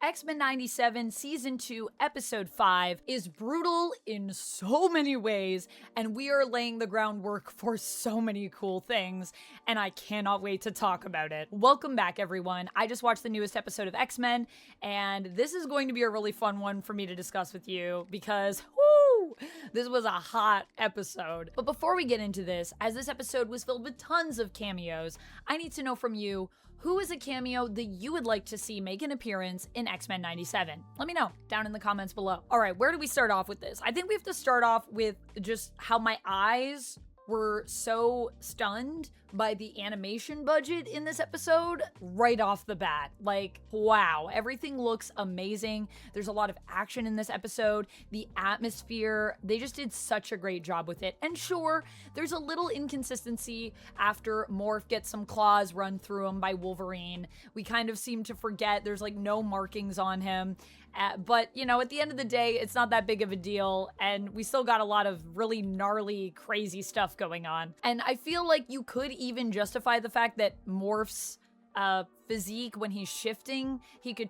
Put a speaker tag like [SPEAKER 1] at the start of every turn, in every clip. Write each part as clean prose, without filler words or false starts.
[SPEAKER 1] X-Men 97 Season 2 Episode 5 is brutal in so many ways, and we are laying the groundwork for so many cool things, and I cannot wait to talk about it. Welcome back, everyone. I just watched the newest episode of X-Men, and this is going to be a really fun one for me to discuss with you because, whoo, this was a hot episode. But before we get into this, as this episode was filled with tons of cameos, I need to know from you, who is a cameo that you would like to see make an appearance in X-Men 97? Let me know down in the comments below. All right, where do we start off with this? I think we have to start off with just how my eyes were so stunned by the animation budget in this episode right off the bat. Like, wow, everything looks amazing. There's a lot of action in this episode. The atmosphere, they just did such a great job with it. And sure, there's a little inconsistency after Morph gets some claws run through him by Wolverine. We kind of seem to forget there's like no markings on him. But, you know, at the end of the day, it's not that big of a deal, and we still got a lot of really gnarly, crazy stuff going on. And I feel like you could even justify the fact that Morph's physique, when he's shifting, he could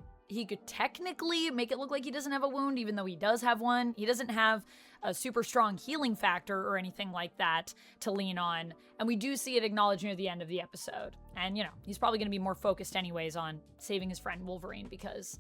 [SPEAKER 1] technically make it look like he doesn't have a wound, even though he does have one. He doesn't have a super strong healing factor or anything like that to lean on. And we do see it acknowledged near the end of the episode. And, you know, he's probably going to be more focused anyways on saving his friend Wolverine because...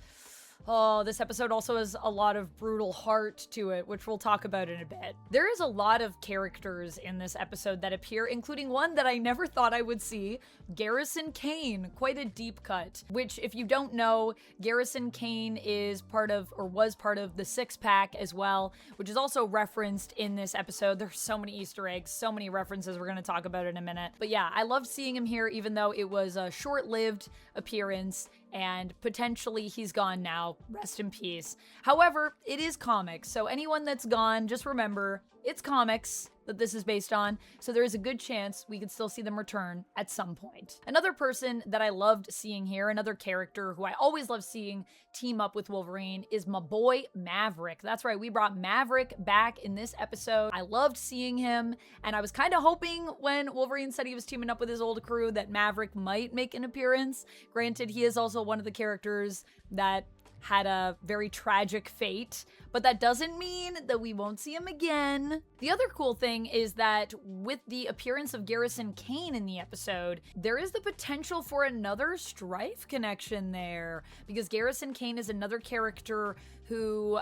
[SPEAKER 1] oh, this episode also has a lot of brutal heart to it, which we'll talk about in a bit. There is a lot of characters in this episode that appear, including one that I never thought I would see, Garrison Kane. Quite a deep cut, which if you don't know, Garrison Kane is part of, or was part of, the Six Pack as well, which is also referenced in this episode. There's so many Easter eggs, so many references we're going to talk about in a minute. But yeah, I loved seeing him here, even though it was a short-lived appearance, and potentially he's gone now. Rest in peace. However, it is comics, so anyone that's gone, just remember, it's comics that this is based on, so there is a good chance we could still see them return at some point. Another person that I loved seeing here, another character who I always love seeing team up with Wolverine, is my boy Maverick. That's right, we brought Maverick back in this episode. I loved seeing him, and I was kind of hoping when Wolverine said he was teaming up with his old crew that Maverick might make an appearance. Granted, he is also one of the characters that had a very tragic fate, but that doesn't mean that we won't see him again. The other cool thing is that with the appearance of Garrison Kane in the episode, there is the potential for another Strife connection there, because Garrison Kane is another character who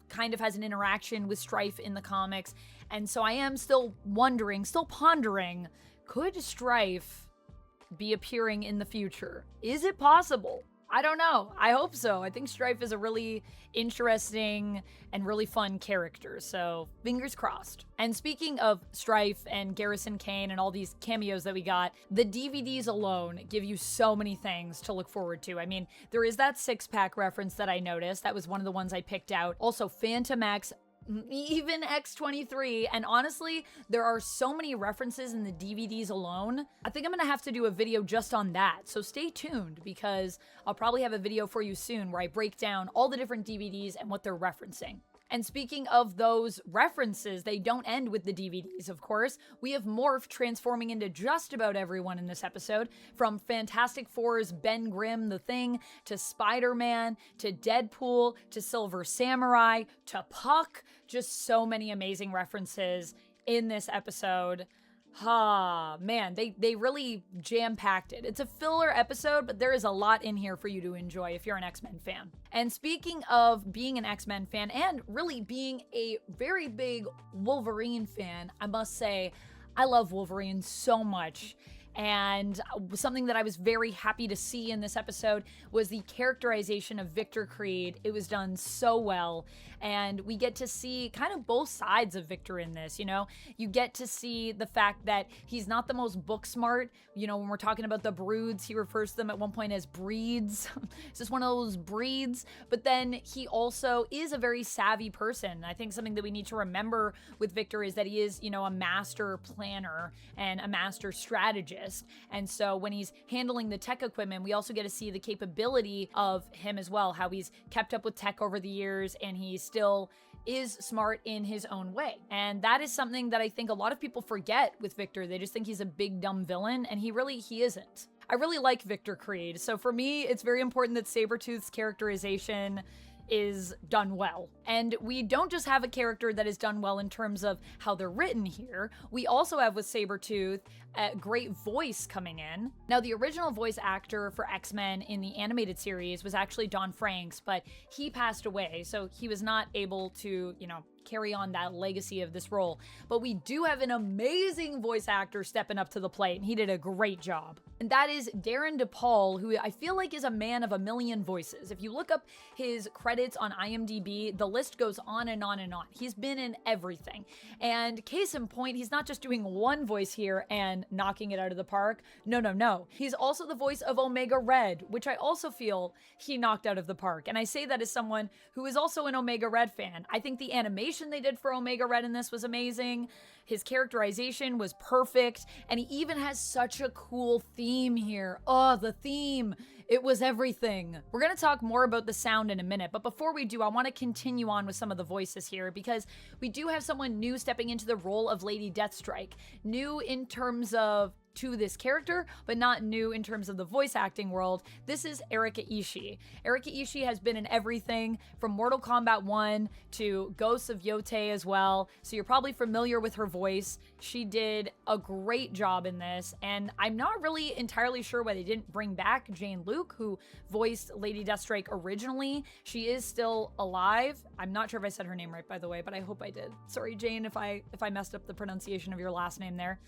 [SPEAKER 1] kind of has an interaction with Strife in the comics, and so I am still wondering, still pondering, could Strife be appearing in the future? Is it possible? I don't know. I hope so. I think Strife is a really interesting and really fun character, so fingers crossed. And speaking of Strife and Garrison Kane and all these cameos that we got, the DVDs alone give you so many things to look forward to. I mean, there is that six-pack reference that I noticed. That was one of the ones I picked out. Also, Phantom X, even X-23, and honestly, there are so many references in the DVDs alone. I think I'm gonna have to do a video just on that, so stay tuned because I'll probably have a video for you soon where I break down all the different DVDs and what they're referencing. And speaking of those references, they don't end with the DVDs, of course. We have Morph transforming into just about everyone in this episode, from Fantastic Four's Ben Grimm, the Thing, to Spider-Man, to Deadpool, to Silver Samurai, to Puck. Just so many amazing references in this episode. Man, they really jam-packed it. It's a filler episode, but there is a lot in here for you to enjoy if you're an X-Men fan. And speaking of being an X-Men fan and really being a very big Wolverine fan, I must say, I love Wolverine so much. And something that I was very happy to see in this episode was the characterization of Victor Creed. It was done so well, and we get to see kind of both sides of Victor in this, you know? You get to see the fact that he's not the most book smart. You know, when we're talking about the broods, he refers to them at one point as breeds. It's just one of those breeds. But then he also is a very savvy person. I think something that we need to remember with Victor is that he is, you know, a master planner and a master strategist. And so when he's handling the tech equipment, we also get to see the capability of him as well, how he's kept up with tech over the years and he still is smart in his own way. And that is something that I think a lot of people forget with Victor. They just think he's a big dumb villain, and he isn't. I really like Victor Creed. So for me, it's very important that Sabretooth's characterization is done well. And we don't just have a character that is done well in terms of how they're written here. We also have with Sabretooth a great voice coming in. Now, the original voice actor for X-Men in the animated series was actually Don Franks, but he passed away, so he was not able to, carry on that legacy of this role. But we do have an amazing voice actor stepping up to the plate, and he did a great job. And that is Darren DePaul, who I feel like is a man of a million voices. If you look up his credits on IMDb, the list goes on and on and on. He's been in everything. And case in point, he's not just doing one voice here and knocking it out of the park. No. He's also the voice of Omega Red, which I also feel he knocked out of the park. And I say that as someone who is also an Omega Red fan. I think the animation they did for Omega Red in this was amazing. His characterization was perfect, and he even has such a cool theme here. Oh, the theme. It was everything. We're going to talk more about the sound in a minute, but before we do, I want to continue on with some of the voices here because we do have someone new stepping into the role of Lady Deathstrike. New in terms of to this character, but not new in terms of the voice acting world. This is Erika Ishii. Erika Ishii has been in everything from Mortal Kombat 1 to Ghosts of Yotei as well, so you're probably familiar with her voice. She did a great job in this, and I'm not really entirely sure why they didn't bring back Jane Luke, who voiced Lady Deathstrike originally. She is still alive. I'm not sure if I said her name right, by the way, but I hope I did. Sorry, Jane, if I messed up the pronunciation of your last name there.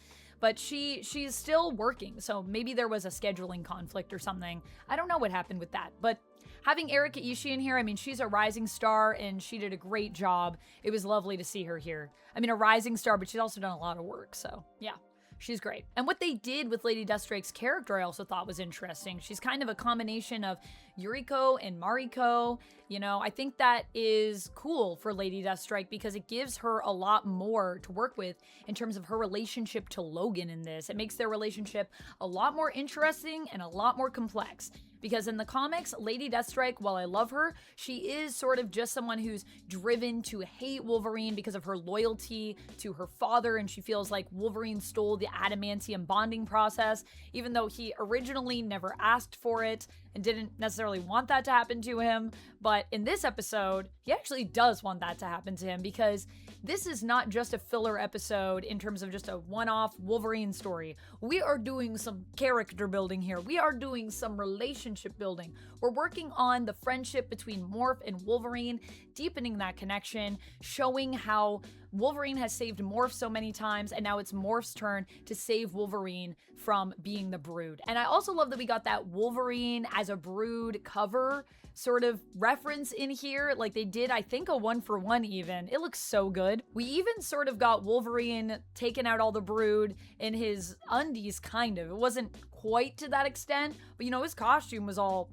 [SPEAKER 1] But she's still working, so maybe there was a scheduling conflict or something. I don't know what happened with that, but having Erika Ishii in here, I mean, she's a rising star, and she did a great job. It was lovely to see her here. I mean, a rising star, but she's also done a lot of work, so yeah. She's great. And what they did with Lady Deathstrike's character I also thought was interesting. She's kind of a combination of Yuriko and Mariko. I think that is cool for Lady Deathstrike because it gives her a lot more to work with in terms of her relationship to Logan in this. It makes their relationship a lot more interesting and a lot more complex. Because in the comics, Lady Deathstrike, while I love her, she is sort of just someone who's driven to hate Wolverine because of her loyalty to her father, and she feels like Wolverine stole the adamantium bonding process, even though he originally never asked for it and didn't necessarily want that to happen to him. But in this episode, he actually does want that to happen to him because this is not just a filler episode in terms of just a one-off Wolverine story. We are doing some character building here. We are doing some relationship building. We're working on the friendship between Morph and Wolverine, deepening that connection, showing how Wolverine has saved Morph so many times, and now it's Morph's turn to save Wolverine from being the Brood. And I also love that we got that Wolverine as a Brood cover sort of reference in here, like they did, I think, a 1-for-1 even. It looks so good. We even sort of got Wolverine taking out all the Brood in his undies, kind of. It wasn't quite to that extent, but his costume was all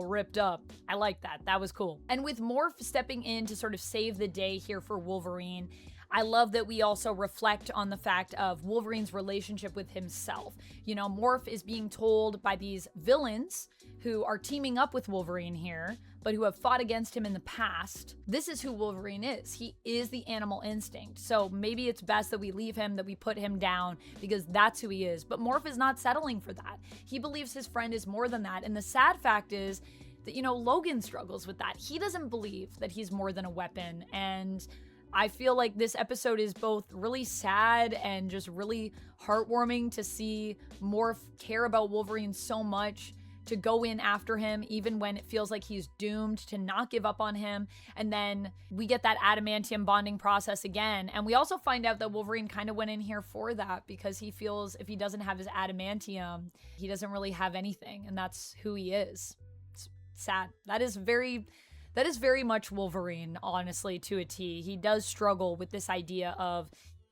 [SPEAKER 1] ripped up. I like that. That was cool. And with Morph stepping in to sort of save the day here for Wolverine, I love that we also reflect on the fact of Wolverine's relationship with himself. Morph is being told by these villains who are teaming up with Wolverine here, but who have fought against him in the past. This is who Wolverine is. He is the animal instinct. So maybe it's best that we leave him, that we put him down, because that's who he is. But Morph is not settling for that. He believes his friend is more than that. And the sad fact is that, Logan struggles with that. He doesn't believe that he's more than a weapon. And I feel like this episode is both really sad and just really heartwarming to see Morph care about Wolverine so much, to go in after him even when it feels like he's doomed, to not give up on him. And then we get that adamantium bonding process again. And we also find out that Wolverine kind of went in here for that because he feels if he doesn't have his adamantium, he doesn't really have anything. And that's who he is. It's sad. That is very much Wolverine, honestly, to a T. He does struggle with this idea of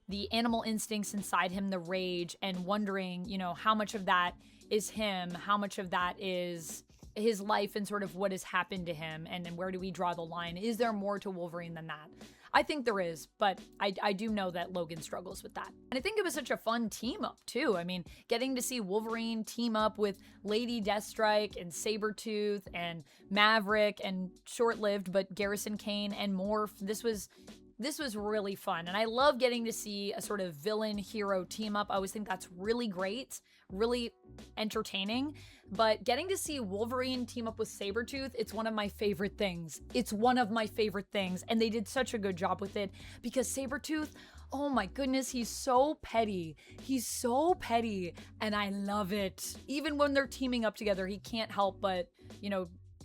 [SPEAKER 1] the animal instincts inside him, the rage, and wondering, how much of that is him, how much of that is his life and sort of what has happened to him, and then where do we draw the line? Is there more to Wolverine than that? I think there is, but I do know that Logan struggles with that. And I think it was such a fun team up too. I mean, getting to see Wolverine team up with Lady Deathstrike and Sabretooth and Maverick and short-lived, but Garrison Kane and Morph. This was really fun. And I love getting to see a sort of villain hero team up. I always think that's really great, really entertaining. But getting to see Wolverine team up with Sabretooth, it's one of my favorite things. It's one of my favorite things. And they did such a good job with it because Sabretooth, oh my goodness, he's so petty. He's so petty and I love it. Even when they're teaming up together, he can't help but,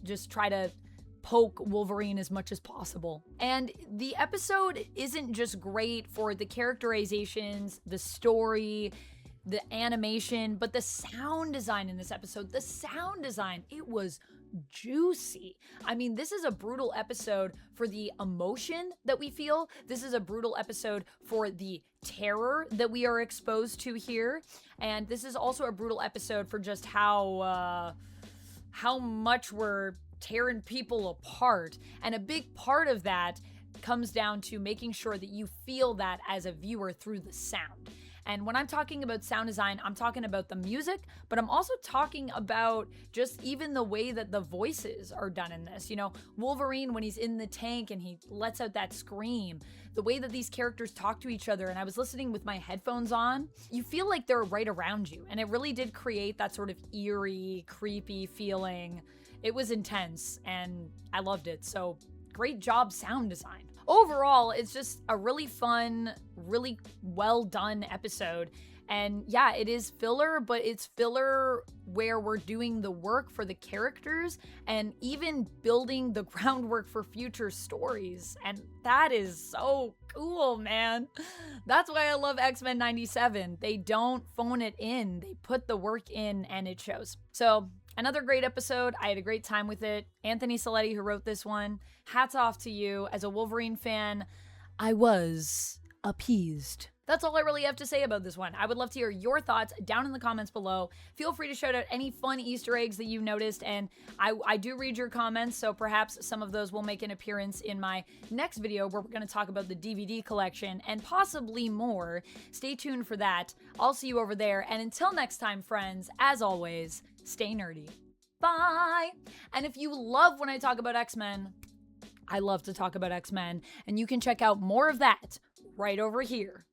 [SPEAKER 1] just try to poke Wolverine as much as possible. And the episode isn't just great for the characterizations, the story, the animation, but the sound design in this episode, it was juicy. I mean, this is a brutal episode for the emotion that we feel. This is a brutal episode for the terror that we are exposed to here. And this is also a brutal episode for just how much we're tearing people apart. And a big part of that comes down to making sure that you feel that as a viewer through the sound. And when I'm talking about sound design, I'm talking about the music, but I'm also talking about just even the way that the voices are done in this. Wolverine, when he's in the tank and he lets out that scream, the way that these characters talk to each other, and I was listening with my headphones on, you feel like they're right around you. And it really did create that sort of eerie, creepy feeling. It was intense and I loved it. So great job, sound design. Overall, it's just a really fun, really well done episode. And yeah, it is filler, but it's filler where we're doing the work for the characters and even building the groundwork for future stories. And that is so cool, man. That's why I love X-Men 97. They don't phone it in. They put the work in and it shows. So another great episode. I had a great time with it. Anthony Saletti, who wrote this one, hats off to you. As a Wolverine fan, I was appeased. That's all I really have to say about this one. I would love to hear your thoughts down in the comments below. Feel free to shout out any fun Easter eggs that you noticed, and I do read your comments, so perhaps some of those will make an appearance in my next video where we're going to talk about the DVD collection and possibly more. Stay tuned for that. I'll see you over there, and until next time, friends, as always, stay nerdy. Bye! And if you love when I talk about X-Men, I love to talk about X-Men, and you can check out more of that right over here.